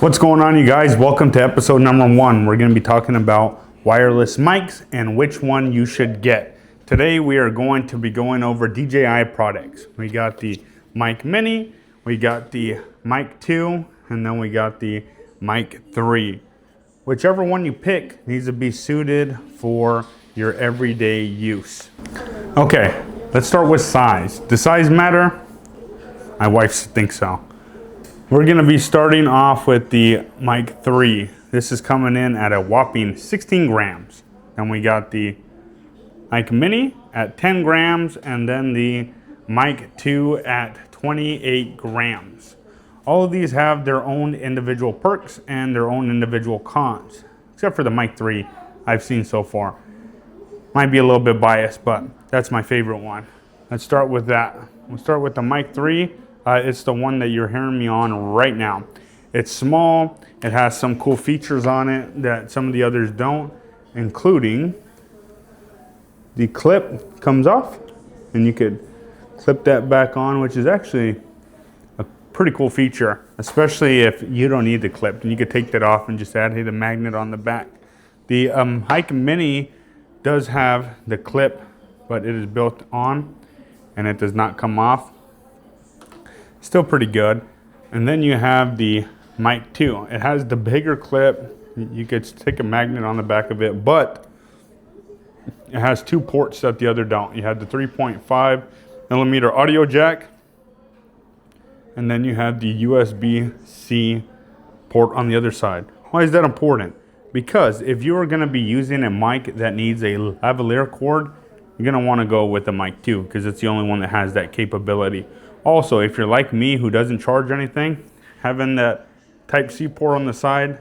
What's going on, you guys? Welcome to episode number 1. We're going to be talking about wireless mics and which one you should get. Today we are going to be going over DJI products. We got the Mic Mini, we got the Mic 2, and then we got the Mic 3. Whichever one you pick needs to be suited for your everyday use. Okay, let's start with size. Does size matter? My wife thinks so. We're going to be starting off with the Mic 3. This is coming in at a whopping 16 grams. Then we got the Mic Mini at 10 grams, and then the Mic 2 at 28 grams. All of these have their own individual perks and their own individual cons, except for the Mic 3 I've seen so far. Might be a little bit biased, but that's my favorite one. Let's start with that. We'll start with the Mic 3. It's the one that you're hearing me on right now. It's small. It has some cool features on it that some of the others don't, including the clip comes off and you could clip that back on, which is actually a pretty cool feature, especially if you don't need the clip. And you could take that off and just add the magnet on the back. The Mic Mini does have the clip, but it is built on and it does not come off. Still pretty good. And then you have the Mic 2. It has the bigger clip. You could stick a magnet on the back of it, but it has 2 ports that the other don't. You have the 3.5 millimeter audio jack, and then you have the USB-C port on the other side. Why is that important? Because if you are going to be using a mic that needs a lavalier cord, you're going to want to go with the Mic 2 because it's the only one that has that capability. Also, if you're like me who doesn't charge anything, having that Type-C port on the side,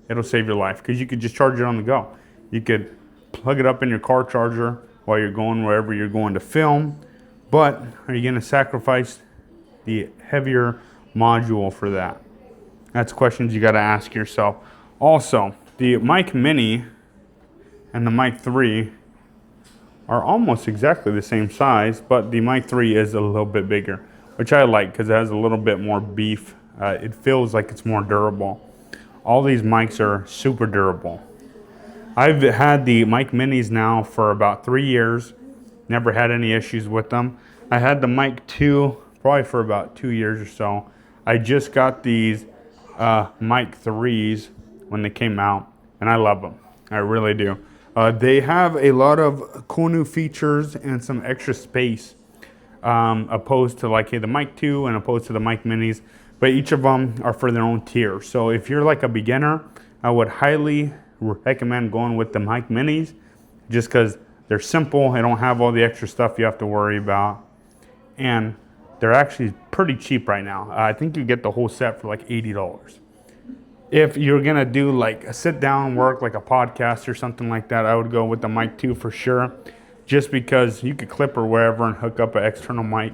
it'll save your life because you could just charge it on the go. You could plug it up in your car charger while you're going wherever you're going to film, but are you going to sacrifice the heavier module for that? That's questions you got to ask yourself. Also, the Mic Mini and the Mic 3 are almost exactly the same size, but the Mic 3 is a little bit bigger, which I like because it has a little bit more beef. It feels like it's more durable. All these mics are super durable. I've had the Mic Minis now for about 3 years, never had any issues with them. I had the Mic 2 probably for about 2 years or so. I just got these Mic 3s when they came out, and I love them. I really do. They have a lot of cool new features and some extra space opposed to like the Mic 2 and opposed to the Mic Minis, but each of them are for their own tier. So if you're like a beginner, I would highly recommend going with the Mic Minis just because they're simple. They don't have all the extra stuff you have to worry about, and they're actually pretty cheap right now. I think you get the whole set for like $80. If you're gonna do like a sit down work, like a podcast or something like that, I would go with the Mic 2 for sure, just because you could clip or wherever and hook up an external mic,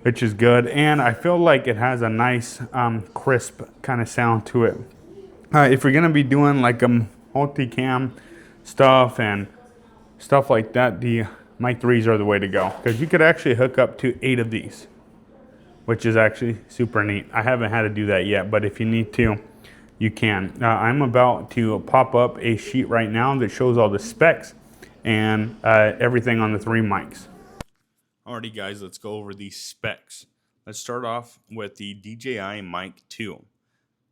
which is good. And I feel like it has a nice crisp kind of sound to it. If you're gonna be doing like a multicam stuff and stuff like that, the Mic 3s are the way to go because you could actually hook up to 8 of these, which is actually super neat. I haven't had to do that yet, but if you need to, you can. I'm about to pop up a sheet right now that shows all the specs and everything on the 3 mics. Alrighty guys, let's go over these specs. Let's start off with the DJI Mic 2,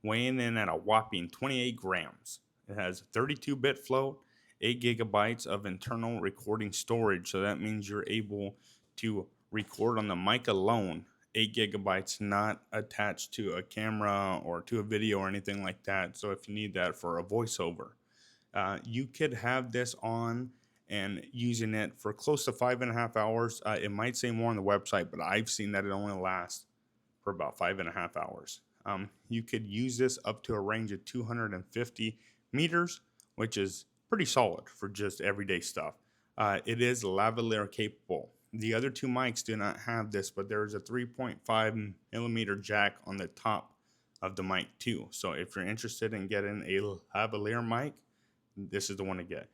weighing in at a whopping 28 grams. It has 32-bit float, 8 gigabytes of internal recording storage, so that means you're able to record on the mic alone. 8 gigabytes, not attached to a camera or to a video or anything like that. So if you need that for a voiceover, you could have this on and using it for close to 5.5 hours. It might say more on the website, but I've seen that it only lasts for about 5.5 hours. You could use this up to a range of 250 meters, which is pretty solid for just everyday stuff. It is lavalier capable. The other 2 mics do not have this, but there is a 3.5 millimeter jack on the top of the Mic 2. So if you're interested in getting a lavalier mic, this is the one to get.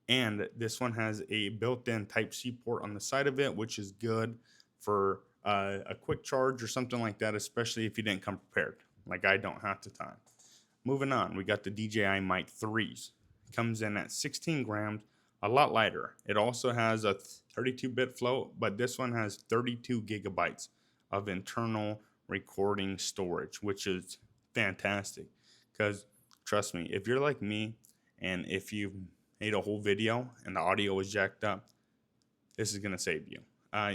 And this one has a built-in Type-C port on the side of it, which is good for a quick charge or something like that, especially if you didn't come prepared. like I don't half the time. Moving on, we got the DJI Mic 3s. Comes in at 16 grams, a lot lighter. It also has a 32-bit float, but this one has 32 gigabytes of internal recording storage, which is fantastic. Because trust me, if you're like me and if you've made a whole video and the audio is jacked up, this is going to save you.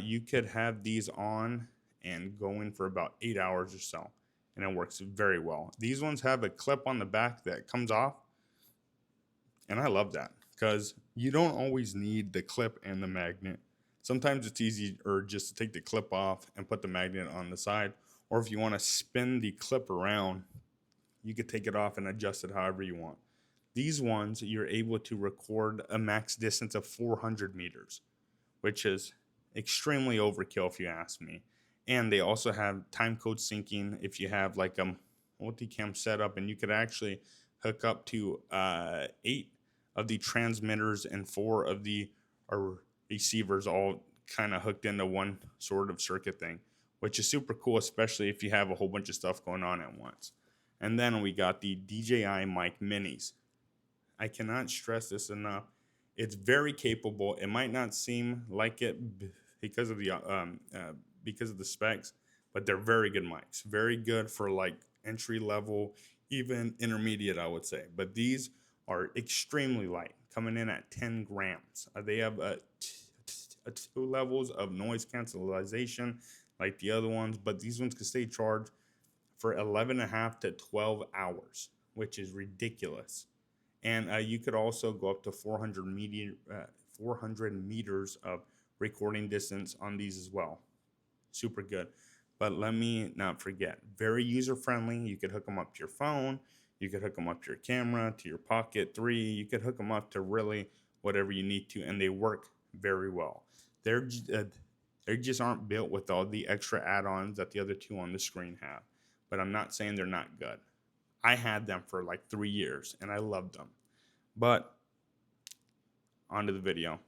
You could have these on and going for about 8 hours or so, and it works very well. These ones have a clip on the back that comes off, and I love that because you don't always need the clip and the magnet. Sometimes it's easier just to take the clip off and put the magnet on the side, or if you want to spin the clip around, you could take it off and adjust it however you want. These ones, you're able to record a max distance of 400 meters, which is extremely overkill if you ask me. And they also have time code syncing if you have like a multicam setup, and you could actually hook up to 8 of the transmitters and 4 of the receivers all kind of hooked into one sort of circuit thing, which is super cool, especially if you have a whole bunch of stuff going on at once. And then we got the DJI Mic Minis. I cannot stress this enough. It's very capable. It might not seem like it because of the specs, but they're very good mics. Very good for like entry level, even intermediate, I would say. But these are extremely light, coming in at 10 grams. They have 2 levels of noise cancellation like the other ones, but these ones can stay charged for 11.5 to 12 hours, which is ridiculous. And you could also go up to 400 meters of recording distance on these as well. Super good. But let me not forget, very user-friendly. You could hook them up to your phone. You could hook them up to your camera, to your Pocket 3. You could hook them up to really whatever you need to, and they work very well. They just aren't built with all the extra add-ons that the other 2 on the screen have. But I'm not saying they're not good. I had them for like 3 years, and I loved them. But on to the video.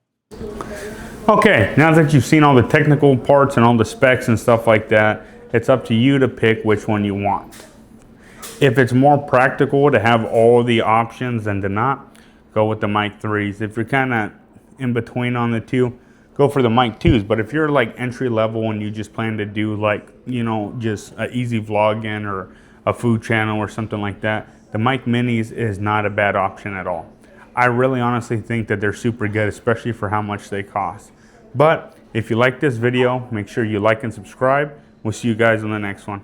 Okay, now that you've seen all the technical parts and all the specs and stuff like that, it's up to you to pick which one you want. If it's more practical to have all the options than to not, go with the Mic 3s. If you're kind of in between on the 2, go for the Mic 2s. But if you're like entry level and you just plan to do like, just an easy vlogging or a food channel or something like that, the Mic Minis is not a bad option at all. I really honestly think that they're super good, especially for how much they cost. But if you like this video, make sure you like and subscribe. We'll see you guys on the next one.